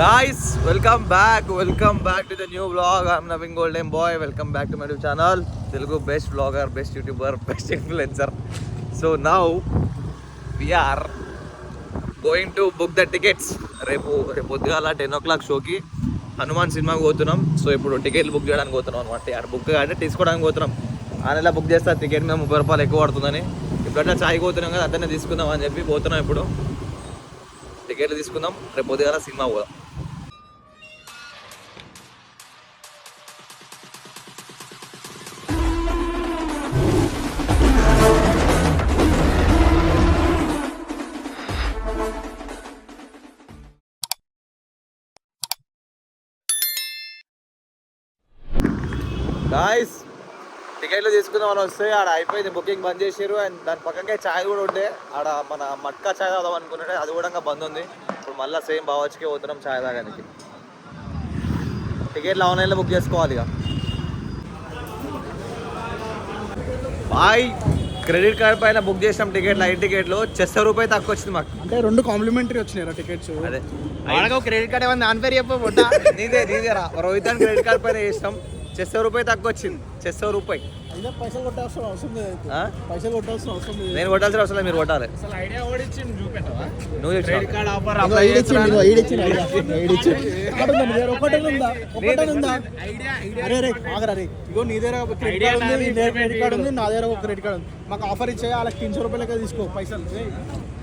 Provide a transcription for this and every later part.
Guys, welcome back to the new vlog. I'm Navin Golden Boy. Welcome back to my YouTube channel. Telugu best vlogger, best YouTuber, best influencer. So now we are going to book the tickets. రేపు పొద్దుగాల 10 o'clock షోకి హనుమాన్ సినిమాకి పోతున్నాం. So ఇప్పుడు టికెట్లు book చేయడానికి పోతున్నాం అనమాట. బుక్ అంటే తీసుకోవడానికి పోతున్నాం. ఆ నెల బుక్ చేస్తే టికెట్ మేము 30 రూపాయలు ఎక్కువ పడుతుందని ఇప్పుడు అట్లా ఛాయ్ పోతున్నాం కదా, అతనే తీసుకుందాం అని చెప్పి పోతున్నాం. ఇప్పుడు టికెట్లు తీసుకుందాం, రేపు పొద్దుగాల సినిమా పోదాం. గాయస్, టికెట్లు తీసుకుందామని వస్తే ఆడ అయిపోయింది, బుకింగ్ బంద్ చేసారు. అండ్ దాని పక్కకే ఛాయ్ కూడా ఉంటే ఆడ మన మట్కా ఛాయ్ తాగుదాం అనుకున్నాడే, అది కూడా బంద్ ఉంది. ఇప్పుడు మళ్ళీ సేమ్ బావచ్కే పోతున్నాం ఛాయ్ తాగడానికి. టికెట్లు ఆన్లైన్లో బుక్ చేసుకోవాలి. ఇక బాయ్, క్రెడిట్ కార్డ్ పైన బుక్ చేసినాం టికెట్లు, 5 టికెట్లు 60 రూపాయలు తక్కువ వచ్చింది మాకు. అంటే 2 కాంప్లిమెంటరీ వచ్చినాయి టికెట్స్. అదే క్రెడిట్ కార్డ్ ఏమన్నా ఆన్ పేరు చెప్ప నీదేరా రోహిత్ అని క్రెడిట్ కార్డ్ పైన చేసినాం, 60 రూపాయలు తక్కువ వచ్చింది. 60 రూపాయలు పైసలు కొట్టాల్సిన అవసరం లేదు. పైసలు కొట్టాల్సిన అవసరం లేదు. నేను కొట్టాల్సిన అవసరం లేదు, మీరు కొట్టాలి. నువ్వు ఇగో నీ దగ్గర క్రెడిట్ కార్డ్ ఉంది, క్రెడిట్ కార్డ్ ఉంది, నా దగ్గర ఒక క్రెడిట్ కార్డ్ ఉంది. మాకు ఆఫర్ ఇచ్చే వాళ్ళకి 300 రూపాయలకే తీసుకో పైసలు.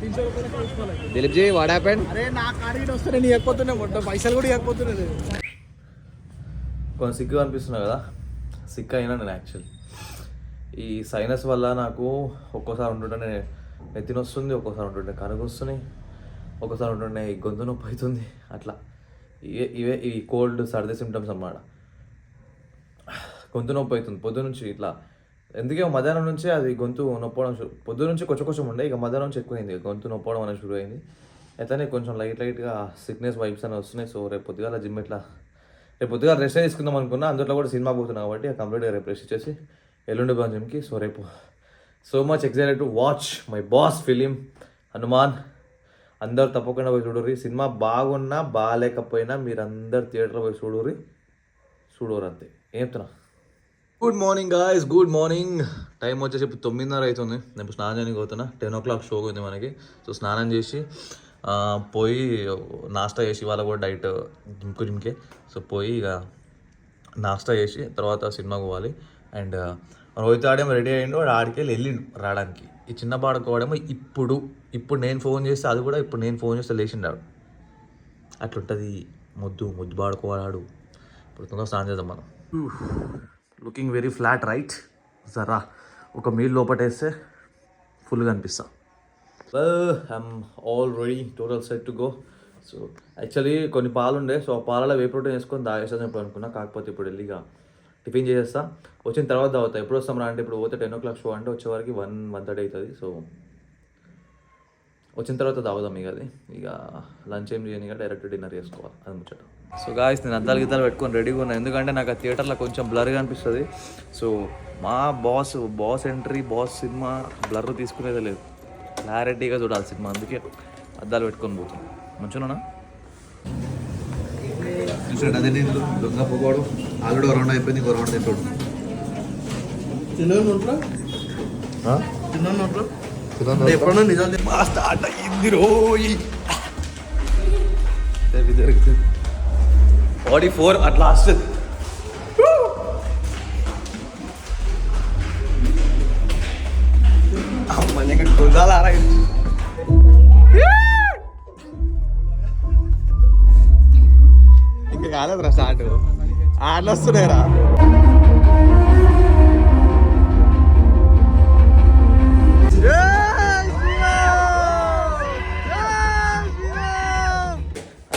300 రూపాయలకే తీసుకోవాలి. Dilip ji, what happened? అరే నా కార్డు వస్తే నేను ఇవ్వకపోతున్నా, పైసలు కూడా ఇవ్వకపోతున్నది. కొంచెం సిగ్గు అనిపిస్తున్నా కదా, సిక్ అయినా నేను యాక్చువల్లీ ఈ సైనస్ వల్ల నాకు ఒక్కోసారి ఉంటుంటే నెత్తిన వస్తుంది, ఒక్కోసారి ఉంటుంటే కనుగ వస్తున్నాయి, ఒక్కోసారి ఉంటుంటే గొంతు నొప్పి అవుతుంది. అట్లా ఈ కోల్డ్ సర్ది సిమ్టమ్స్ అన్నమాట. గొంతు నొప్పి అవుతుంది పొద్దునుంచి ఇట్లా. ఎందుకే మధ్యాహ్నం నుంచి అది గొంతు నొప్పడం పొద్దున్న నుంచి కొంచెం ఉండే, ఇక మధ్యాహ్నం నుంచి ఎక్కువైంది గొంతు నొప్పడం అనేది షురు అయింది. అట్లనే కొంచెం లైట్గా సిక్నెస్ వైబ్స్ అనేవి వస్తున్నాయి. సో రేపు పొద్దుగాల జిమ్ రేపు పొద్దుగా రెస్ట్ తీసుకుందాం అనుకున్నా, అందులో కూడా సినిమా పోతున్నా కాబట్టి కంప్లీట్గా రేపు రెస్ట్ ఇచ్చేసి ఎల్లుండి జిమ్కి. సో రేపు so much excited to watch my boss film Hanuman. అందరు తప్పకుండా పోయి చూడరు. సినిమా బాగున్నా బాగాలేకపోయినా మీరు అందరు థియేటర్లో పోయి చూడరు అంతే. ఏం చెప్తున్నా? Good morning guys, good morning. Time వచ్చేసి ఇప్పుడు 9:30 అవుతుంది. నేను స్నానం చేయడానికి పోతున్నా. 10 o'clock షో ఉంది మనకి. సో స్నానం చేసి పోయి నాస్టా చేసి, ఇవాళ కూడా డైట్ జిమ్కే. సో పోయి ఇక నాస్టా చేసి తర్వాత సినిమాకి పోవాలి. అండ్ రోహిత్ ఆడేమో రెడీ అయ్యిండు, వాడు ఆడికి వెళ్ళిండు రావడానికి. ఈ చిన్న పాడుకోవడేమో ఇప్పుడు నేను ఫోన్ చేస్తే, అది కూడా ఇప్పుడు నేను ఫోన్ చేస్తే లేచిండాడు. అట్లుంటుంది ముద్దు పాడుకోవాడు. ఇప్పుడు తొందరగా స్నానం చేద్దాం మనం. Looking very flat right. జరా ఒక మీల్ లోపటేస్తే ఫుల్గా అనిపిస్తా. I'm all ready, total set to go. So actually కొన్ని పాలు ఉండే, సో ఆ పాలలో వే ప్రోటీన్ వేసుకొని తాగేస్తాను ఇప్పుడు అనుకున్నా. కాకపోతే ఇప్పుడు వెళ్ళిగా టిఫిన్ చేసేస్తా, వచ్చిన తర్వాత తాగుతా. ఎప్పుడు వస్తాం రా అంటే, ఇప్పుడు పోతే 10 o'clock షో అంటే వచ్చేవారికి 1:30 అవుతుంది. సో వచ్చిన తర్వాత తాగుదాం. ఇక లంచ్ ఏం చేయని డైరెక్ట్ డిన్నర్ చేసుకోవాలి, అది ముచ్చట. సో గాయస్, నేను అద్దాలు గిద్దాలు పెట్టుకొని రెడీగా ఉన్నాను, ఎందుకంటే నాకు ఆ థియేటర్లో కొంచెం బ్లర్గా అనిపిస్తుంది. సో మా boss entry, boss cinema blur తీసుకునేదే లేదు, క్లారిటీగా చూడాలి సినిమా. అందుకే అద్దాలు పెట్టుకొని పోతాం. మంచిగా చూసాడు అదే నేను దొంగ పోగోడు. ఆల్రెడీ 1 round అయిపోయింది, 1 round తింటాడు. ఎప్పుడన్నా నిజాలు స్టార్ట్ అయ్యింది రోజు 44 అట్లా వస్తుంది. గుంజాలారా ఇంకా కాలేదురా స్టార్ట్, ఆటలు వస్తున్నాయిరా.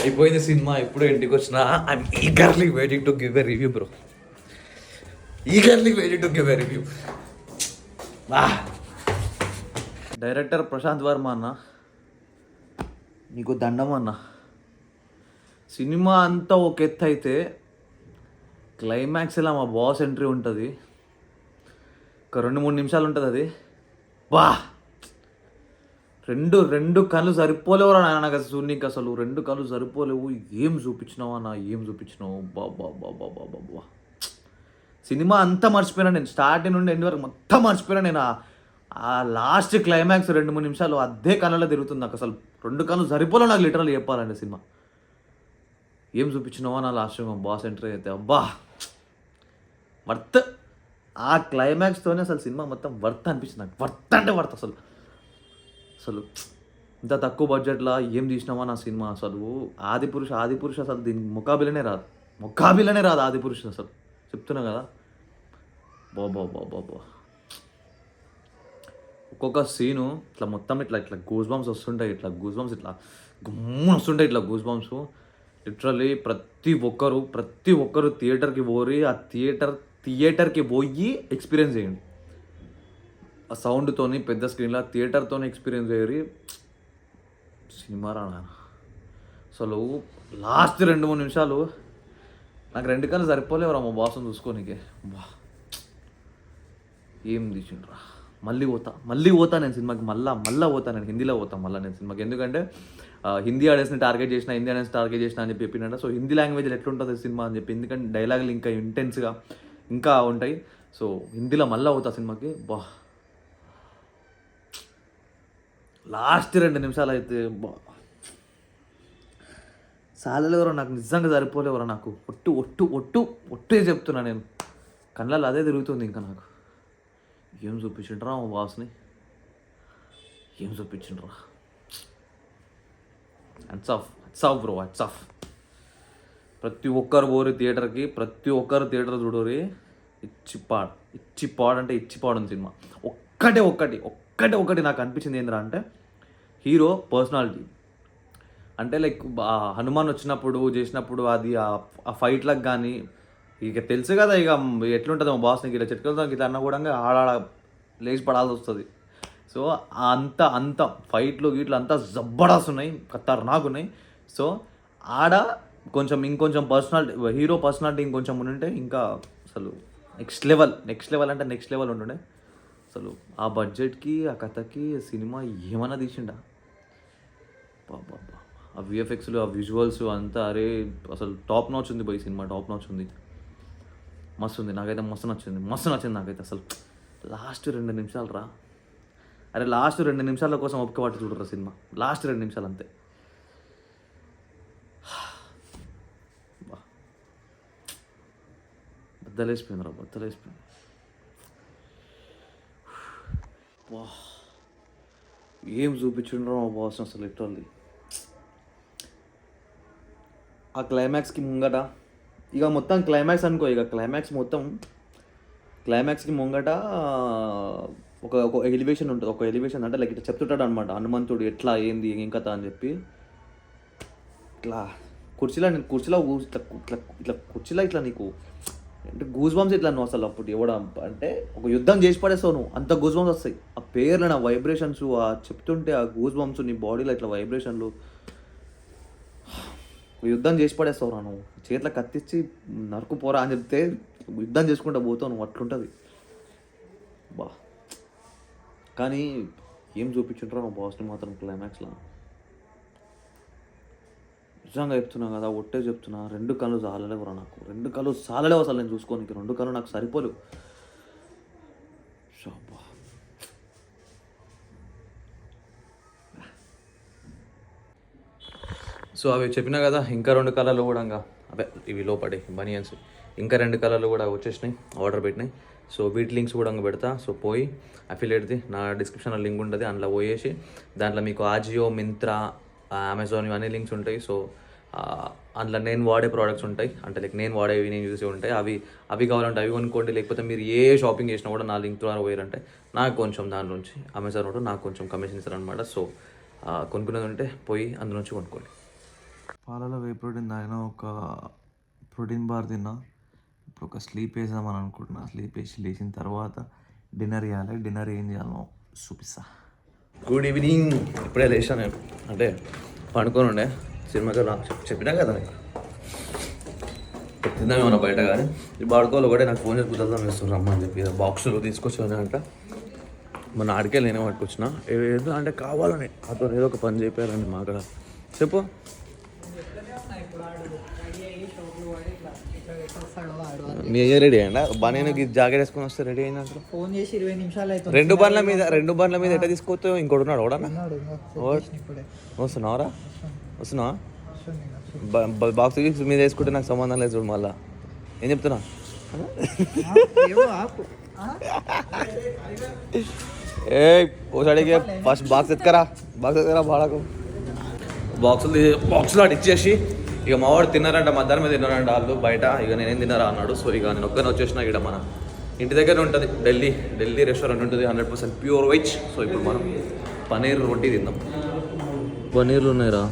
అయిపోయింది సినిమా, ఇప్పుడు ఇంటికి వచ్చిన. I'm eagerly waiting to give a review bro, eagerly waiting to give a review. Director Prashanth Varma అన్న, నీకు దండం అన్న. సినిమా అంతా ఒక ఎత్తు అయితే క్లైమాక్స్ ఇలా మా బాస్ ఎంట్రీ ఉంటుంది, ఒక 2-3 నిమిషాలు ఉంటుంది. అది రెండు కళ్ళు సరిపోలేవురా నాయన, నాకు అసలు నీకు అసలు 2 కళ్ళు సరిపోలేవు. ఏం చూపించినావా నా, ఏం చూపించినావు బాబా బాబా బాబా బాబా. సినిమా అంతా మర్చిపోయినా నేను, స్టార్టింగ్ నుండి ఎండ్ వరకు మొత్తం మర్చిపోయినా నేను. ఆ లాస్ట్ క్లైమాక్స్ 2-3 నిమిషాలు అదే కళ్ళలో తిరుగుతుంది నాకు. అసలు 2 కళ్ళు సరిపోలేవు నాకు లిటరల్ చెప్పాలండి. సినిమా ఏం చూపించినావా నా లాస్ట్ బాస్ ఎంట్రీ అయితే అబ్బా వర్త్. ఆ క్లైమాక్స్తోనే అసలు సినిమా మొత్తం వర్త్ అనిపించింది నాకు. వర్త్ అంటే వర్త్ అసలు. అసలు ఇంత తక్కువ బడ్జెట్లో ఏం తీసినావా నా సినిమా. అసలు ఆదిపురుష్ అసలు దీనికి ముకాబిలనే రాదు ఆదిపురుష్ అసలు. చెప్తున్నా కదా బాబా బాబా బా. ఒక్కొక్క సీను ఇట్లా మొత్తం ఇట్లా గూస్ బంప్స్ వస్తుంటాయి, ఇట్లా గుమ్మున వస్తుంటాయి ఇట్లా గూస్ బంప్స్. లిటరల్లీ ప్రతి ఒక్కరు థియేటర్కి పోయి ఆ థియేటర్కి పోయి ఎక్స్పీరియన్స్ చేయండి. ఆ సౌండ్తోని పెద్ద స్క్రీన్లో థియేటర్తోని ఎక్స్పీరియన్స్ చేయరు. సినిమా రానా అసలు. లాస్ట్ 2-3 నిమిషాలు నాకు 2 కళ్ళు సరిపోలేవురా మా బాస్ని చూసుకోనికే. బా ఏం తీసిండ్రా. మళ్ళీ పోతా నేను సినిమాకి, మళ్ళీ పోతా నేను, హిందీలో పోతా మళ్ళీ నేను సినిమాకి. ఎందుకంటే హిందీ ఆడియన్స్ని టార్గెట్ చేసిన అని చెప్పి చెప్పిండ. సో హిందీ లాంగ్వేజ్లో ఎట్లుంటుంది సినిమా అని చెప్పి, ఎందుకంటే డైలాగులు ఇంకా ఇంటెన్స్గా ఇంకా ఉంటాయి. సో హిందీలో మళ్ళీ పోతా సినిమాకి. బా లాస్ట్ 2 నిమిషాలు అయితే బా సాలలేవరో నాకు, నిజంగా సరిపోలేవరో నాకు. ఒట్టే చెప్తున్నా నేను. కళ్ళల్లో అదే తిరుగుతుంది ఇంకా నాకు. ఏం చూపించిండ్రా మా బాస్ని, ఏం చూపించిండ్రా. Hats off bro, hats off. ప్రతి ఒక్కరు పోరు థియేటర్కి, ప్రతి ఒక్కరు థియేటర్ చూడరు. ఇచ్చిపాడు అంటే ఇచ్చిపాడు సినిమా. ఒక్కటి నాకు అనిపించింది ఏంద్రా అంటే, హీరో పర్సనాలిటీ. అంటే లైక్ హనుమాన్ వచ్చినప్పుడు చేసినప్పుడు అది ఆ ఫైట్లకు కానీ ఇక తెలుసు కదా ఇక ఎట్లుంటుంది మా బాస్ని. ఇట్లా చెట్టుకెళ్తాం ఇట్లా అన్న కూడా ఆడ లేచి పడాల్సి వస్తుంది. సో అంత ఫైట్లు గీట్లు అంతా జబ్బర్దస్త్ ఉన్నాయి, ఖతర్నాక్ ఉన్నాయి. సో ఆడ ఇంకొంచెం పర్సనాలిటీ, హీరో పర్సనాలిటీ ఇంకొంచెం ఉంటే ఇంకా అసలు నెక్స్ట్ లెవెల్ అంటే నెక్స్ట్ లెవెల్ ఉంటుండే. అసలు ఆ బడ్జెట్కి ఆ కథకి సినిమా ఏమన్నా తీసిండా బాబా. ఆ విఎఫ్ఎక్స్లు ఆ విజువల్స్ అంతా అరే అసలు టాప్ నాచ్ ఉంది పోయి సినిమా, టాప్ నాచ్ ఉంది. మస్తు ఉంది, నాకైతే మస్తు నచ్చింది నాకైతే అసలు. లాస్ట్ 2 నిమిషాలు రా, అరే లాస్ట్ 2 నిమిషాల కోసం ఒక్క వాటి చూడరా సినిమా. లాస్ట్ 2 నిమిషాలు అంతే. బద్దలేసిపోయింది. వా ఏం చూపించుండ్రో మా బాస్ అసలు లిటరల్లీ. ఆ క్లైమాక్స్కి ముంగట ఇక మొత్తం క్లైమాక్స్ అనుకో, ఇక క్లైమాక్స్కి ముంగట ఒక ఎలివేషన్ ఉంటుంది. ఒక ఎలివేషన్ అంటే లైక్ ఇట్లా చెప్తుంటాడు అనమాట హనుమంతుడు ఎట్లా ఏంది ఏం కథ అని చెప్పి. ఇట్లా కుర్చీలో ఇట్లా నీకు అంటే గూస్ బంప్స్ ఇట్లా నువ్వు అసలు అప్పుడు ఇవ్వడం అంటే ఒక యుద్ధం చేసి పడేస్తావు నువ్వు, అంత గూస్ బంప్స్ వస్తాయి. ఆ పేర్లు నా వైబ్రేషన్స్ ఆ చెప్తుంటే ఆ గూస్ బంప్స్ నీ బాడీలో ఇట్లా వైబ్రేషన్లు యుద్ధం చేసి పడేస్తావు రా నువ్వు. చేతిలో కత్తిచ్చి నరుకుపోరా అని చెప్తే యుద్ధం చేసుకుంటూ పోతావు నువ్వు, అట్లుంటుంది బా. కానీ ఏం చూపించుంటారో మా బాస్ని మాత్రం క్లైమాక్స్లో. నిజంగా చెప్తున్నా కదా, ఒట్టే చెప్తున్నా, 2 కళ్ళు చాలలేవురా నాకు. 2 కళ్ళు చాలలేవు అసలు నేను చూసుకోనికి. 2 కళ్ళు నాకు సరిపోలేవు. సో అవి చెప్పినా కదా, ఇంకా 2 కలర్లు కూడా అవే ఇవి లోపడి బనియన్స్, ఇంకా 2 కలర్లు కూడా వచ్చేసినాయి, ఆర్డర్ పెట్టినాయి. సో వీటి లింక్స్ కూడా పెడతా. సో పోయి అఫిలియేట్ది నా డిస్క్రిప్షన్లో లింక్ ఉంటుంది, అందులో పోయేసి దాంట్లో మీకు ఆజియో, మింత్రా, అమెజాన్ ఇవన్నీ లింక్స్ ఉంటాయి. సో అందులో నేను వాడే ప్రోడక్ట్స్ ఉంటాయి, అంటే లైక్ నేను వాడేవి నేను చూసే ఉంటాయి. అవి కావాలంటే అవి కొనుక్కోండి. లేకపోతే మీరు ఏ షాపింగ్ చేసినా కూడా నా లింక్ ద్వారా పోయారంటే నాకు కొంచెం దాని నుంచి అమెజాన్ కూడా నాకు కొంచెం కమిషన్ ఇస్తారనమాట. సో కొనుక్కునేది ఉంటే పోయి అందు నుంచి కొనుక్కోండి. పాలలో వే ప్రోటీన్ తాగిన, ఒక ప్రోటీన్ బార్ తిన్నా. ఇప్పుడు ఒక స్లీప్ వేసామని అనుకుంటున్నా. స్లీప్ వేసి లేచిన తర్వాత డిన్నర్ చేయాలి. డిన్నర్ ఏం చేయాలో చూపిస్తా. Good evening. ఇప్పుడే లేచాను నేను, అంటే పండుకొని ఉండే సినిమాకి చెప్పినా కదా నీకు తిందామేమన్నా బయట. కానీ ఈ బాడుకోవాలి ఒకటే నాకు ఫోన్ చేసి కుదరదాం వేస్తున్నారు అమ్మ అని చెప్పి బాక్సులు తీసుకొచ్చాను అంట. మన ఆడికే నేనే పట్టుకొచ్చిన ఏదో అంటే కావాలని అతను ఏదో ఒక పని చెప్పారండి మా అక్కడ చెప్పు. మీ అయ్యే రెడీ అయ్యండా బాగా జాకెట్ వేసుకొని వస్తే రెడీ అయినట్లు ఫోన్ చేసి 20 నిమిషాలు అవుతుంది. రెండు బండ్ల మీద ఎట్లా తీసుకొస్తావు? ఇంకోటి ఉన్నాడు కూడా వస్తున్నావరా? వస్తున్నావా? బాక్స్ గీక్స్ మీద వేసుకుంటే నాకు సంబంధం లేదు చూడు. మళ్ళా ఏం చెప్తున్నా? ఏ ఓసాడికి ఫస్ట్ బాక్స్ ఎత్తుకరా బాడకు. బాక్సులు అటు ఇచ్చేసి ఇక మావాడు తిన్నారంట, మధ్యాహ్నం మీద తిన్నారంట వాళ్ళు బయట. ఇక నేనేం తిన్నారా అన్నాడు. సో ఇక నేను ఒక్కనే వచ్చేసిన. ఇక్కడ మన ఇంటి దగ్గర ఉంటుంది ఢిల్లీ రెస్టారెంట్ ఉంటుంది, 100% ప్యూర్ వెజ్. సో ఇప్పుడు మనం పనీర్ రొట్టి తిందాం. పనీర్లు ఉన్నాయిరా.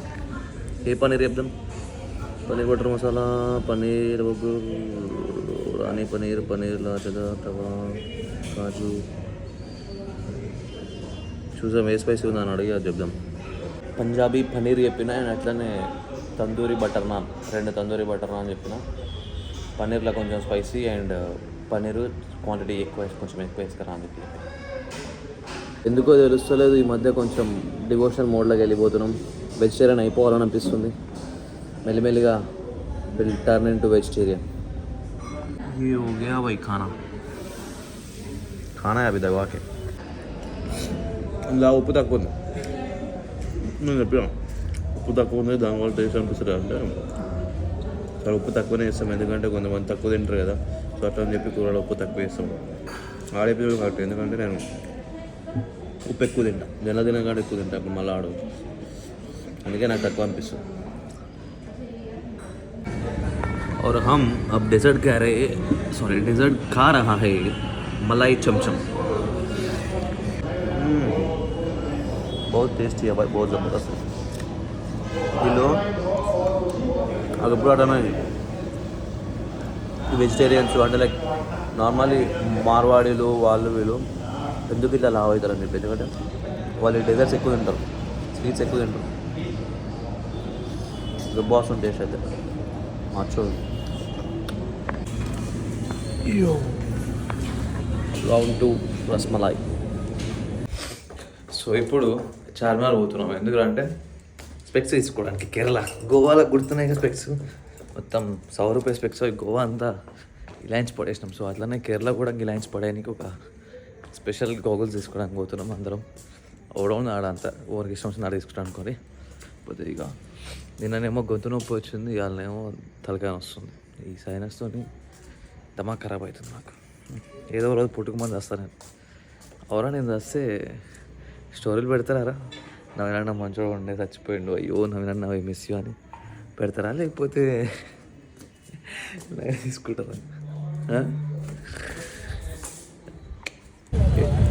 ఏ పనీర్ చెప్దాం? పనీర్ బటర్ మసాలా, పనీర్ రాణి పనీర్ లాచదా తవా కాజు. చూసాం ఏ స్పైసీ ఉందని అడిగి అది చెప్దాం. పంజాబీ పనీర్ చెప్పిన అండ్ అట్లనే tandoori butter non, 2 tandoori butter non చెప్పిన. పన్నీర్లో కొంచెం స్పైసీ అండ్ పన్నీరు క్వాంటిటీ కొంచెం ఎక్కువ వేసుకురా అని చెప్పి. ఎందుకో తెలుస్తలేదు ఈ మధ్య కొంచెం డివోషనల్ మోడ్లోకి వెళ్ళిపోతున్నాం. వెజిటేరియన్ అయిపోవాలని అనిపిస్తుంది. మెల్లిమెల్లిగా will turn in to vegetarian. ये हो गया भाई खाना है अभी दवा के. ఇలా ఉప్పు తక్కువ ఉంది. నేను చెప్పిన ఉప్పు తక్కువ ఉంది, దానివల్ల టేస్ట్ అనిపిస్తుంది. అంటే చాలా ఉప్పు తక్కువనే వేస్తాం, ఎందుకంటే కొంతమంది తక్కువ తింటారు కదా. సో అట్లా అని చెప్పి కూరలో ఉప్పు తక్కువ వేస్తాం. ఆడేపి కరెక్ట్, ఎందుకంటే నేను ఉప్పు ఎక్కువ తింటా, తినగానే ఎక్కువ తింటా. అప్పుడు మళ్ళీ ఆడు, అందుకే నాకు తక్కువ అనిపిస్తుంది. और हम अब डेजर्ट खा रहा है मलाई चमचम. बहुत टेस्टी है भाई, बहुत ज़बरदस्त. వీళ్ళు అది ఎప్పుడు అటనా వెజిటేరియన్స్ అంటే లైక్ నార్మల్లీ మార్వాడీలు వాళ్ళు వీళ్ళు ఎందుకు ఇట్లా లావ్ అవుతారని చెప్పి, ఎందుకంటే వాళ్ళు డెజర్ట్స్ ఎక్కువ తింటారు, స్వీట్స్ ఎక్కువ తింటారు. బాగుంటుంది టేస్ట్ అయితే మార్చు. రౌండ్ 2 రస్మలాయ్. సో ఇప్పుడు చార్మినార్ పోతున్నాం. ఎందుకంటే స్పెక్స్ తీసుకోవడానికి. కేరళ గోవాలో గుర్తున్నాయి స్పెక్స్, మొత్తం 100 రూపాయల స్పెక్స్. గోవా అంతా ఇలాంచి పడేసినాం. సో అట్లనే కేరళ కూడా ఇలాంచి పడేయడానికి ఒక స్పెషల్ గోగుల్స్ తీసుకోవడానికి పోతున్నాం అందరం. ఓడౌన్ ఆడ అంతా ఎవరికి ఇష్టం వచ్చింది ఆడ తీసుకుంటాను అనుకోని పోతే. ఇక నిన్ననేమో గొంతు నొప్పి వచ్చింది, ఇవాళనేమో తలకాయ వస్తుంది. ఈ సైనస్తో దమాక్ ఖరాబ్ అవుతుంది నాకు. ఏదో రోజు పుట్టుకుమంది వస్తాను నేను. ఎవరా నేను వస్తే స్టోరీలు పెడతారా, నవీనన్న మంచిగా ఉండే చచ్చిపోయిండు, అయ్యో నవీనన్న మిస్ యూ అని పెడతారా, లేకపోతే తీసుకుంటారా?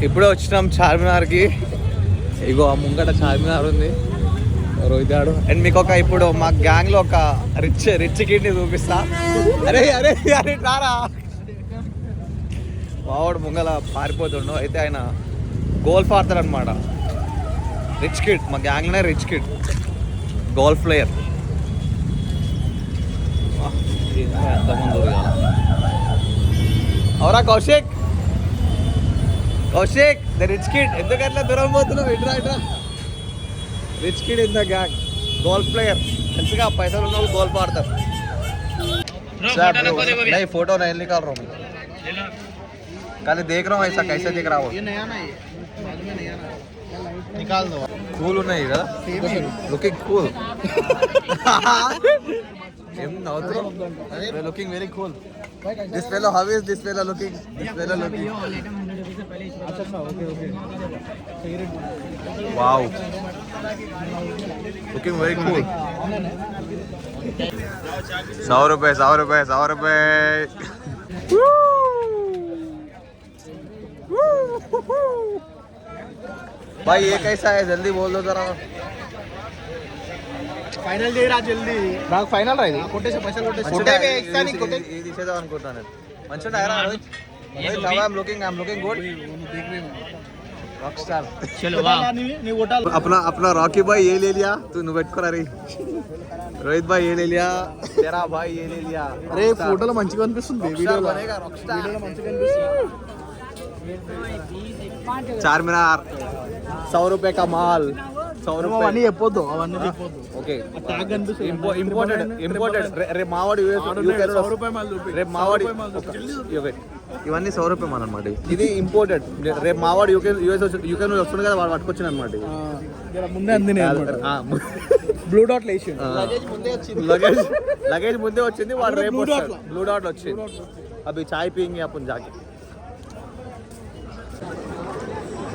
ఇప్పుడే వచ్చినాం చార్మినార్కి. ఇగో ఆ ముంగట చార్మినార్ ఉంది, రోహితాడు. అండ్ మీకు ఇప్పుడు మా గ్యాంగ్లో ఒక రిచ్ కిడ్ని చూపిస్తా. అరే అరే అరే రారా, మావాడు ముంగల పారిపోతుండు. అయితే ఆయన గోల్ఫ్ ఆడతాడు అనమాట. రిచ్ కిడ్, మా గ్యాంగ్లోనే రిచ్ కిడ్, గోల్ఫ్ ప్లేయర్. ఎంతమంది అవరా కౌశిక్ ద రిచ్ కిడ్. ఎందుకట్లా దూరం పోతున్నావు? ఇట్రా rich kid in the gang, golf player. మంచిగా పైసలు ఉన్న వాళ్ళు గోల్ఫ్ ఆడతారు. फोटो नहीं निकाल रहा हूँ मैं, खाली देख रहा हूँ ऐसा कैसे दिख रहा हो. ये नया ना, ये निकाल दो. कूल नहीं కదా, లుకింగ్ కూల్. ఏం నవ్వుతున్నావు? Looking very cool. This fellow how is this fellow looking? This fellow looking अच्छा okay wow, looking very cool. 100 रुपए भाई. ये कैसा है, जल्दी बोल दो जरा. ఫైనల్ చేయరా జల్దీ. నాకు ఫైనల్ రా ఇది. కొట్టేసి పైసలు కొట్టేసి ఇది తీసేద్దాం అనుకుంటున్నాను నేను. మంచిగా Rohit. I'm looking good. Rockstar. चलो वाह. नी वोटा अपना रॉकी भाई ये ले लिया, तू నువ్వు रे. रोहित भाई ये ले लिया, तेरा भाई ये ले लिया. అరే ఫోటోలో మంచిగా అనిపిస్తుంది, వీడియోలో बनेगा Rockstar. మంచిగా అనిపిస్తుంది. చార్మినార్ 100 రూపాయ का माल 100 అవన్నీ రూపాయలు చెప్పొద్దు, అవన్నీ చెప్పొద్దు. ఓకే ట్యాగ్ కనిపిస్తుంది. ఇంపోర్టెడ్ రేపు మావాడు రేపు మావాడు ఇవన్నీ 100 రూపాయ మాల్ అనమాట. ఇది ఇంపోర్టెడ్. రేపు మావాడు యూకే నుంచి వస్తుంది కదా, వాడు పట్టుకొచ్చింది అనమాట. జర ముందే అంది బ్లూ డాట్ లేచి लगेज ముందే వచ్చింది, వాడు రేపు Blue dot లా. బ్లూ డాట్ వచ్చింది. అవి చాయ్ పీయింగ్ अपन जाके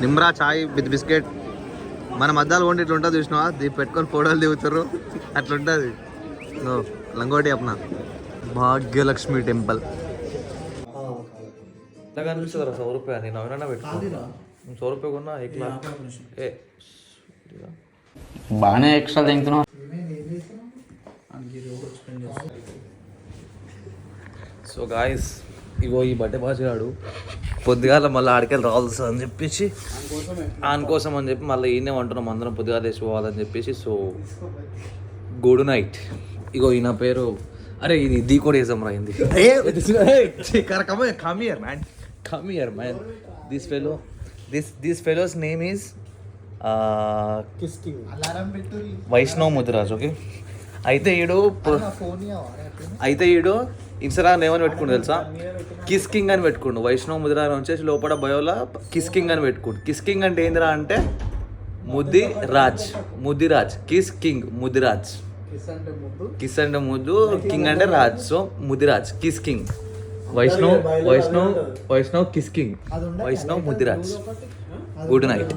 నిమ్రా చాయ్ విత్ బిస్కెట్. మన మధ్యలో వండి ఇట్లా ఉంటుంది చూసినావా, దీన్ని పెట్టుకొని ఫోటోలు దిగుతారు అట్లుంటుంది. లంగోటి అప్న భాగ్యలక్ష్మి టెంపుల్ నాకు అనిపిస్తుంది 100 రూపాయ. నేను అవునా పెట్టుకున్నా 100 రూపాయ కొన్నా ఏ బాగానే ఎక్స్ట్రా తింటున్నావు. సో గాయస్, ఇగో ఈ బట్టే బాజగాడు పొద్దుగాల మళ్ళీ ఆడికెళ్ళి రావాల్సి అని చెప్పేసి కోసం అని చెప్పి మళ్ళీ ఈయనే అంటున్నాం అందరం పొద్దుగాల వేసుకోవాలని చెప్పేసి. So good night. ఇగో ఈయన పేరు, అరే ఇది దీ కూడా వేసాం రాయింది. Come here man. This fellow's name is Vaishnav Mudiraj. Okay, అయితే ఈడు ఇన్స్టాగ్రామ్ ఏమని పెట్టుకుంటు తెలుసా, కిస్ కింగ్ అని పెట్టుకుండు. వైష్ణవ్ ముదిరాజ్ వచ్చేసి లోపల బయోలో కిస్ కింగ్ అని పెట్టుకుండు. కిస్ కింగ్ అంటే ఏందిరా అంటే Mudiraj kiss king Mudiraj. Kiss అంటే ముద్దు, కింగ్ అంటే రాజ్. So Mudiraj kiss king. Vaishnav kiss king, Vaishnav Mudiraj. Good night.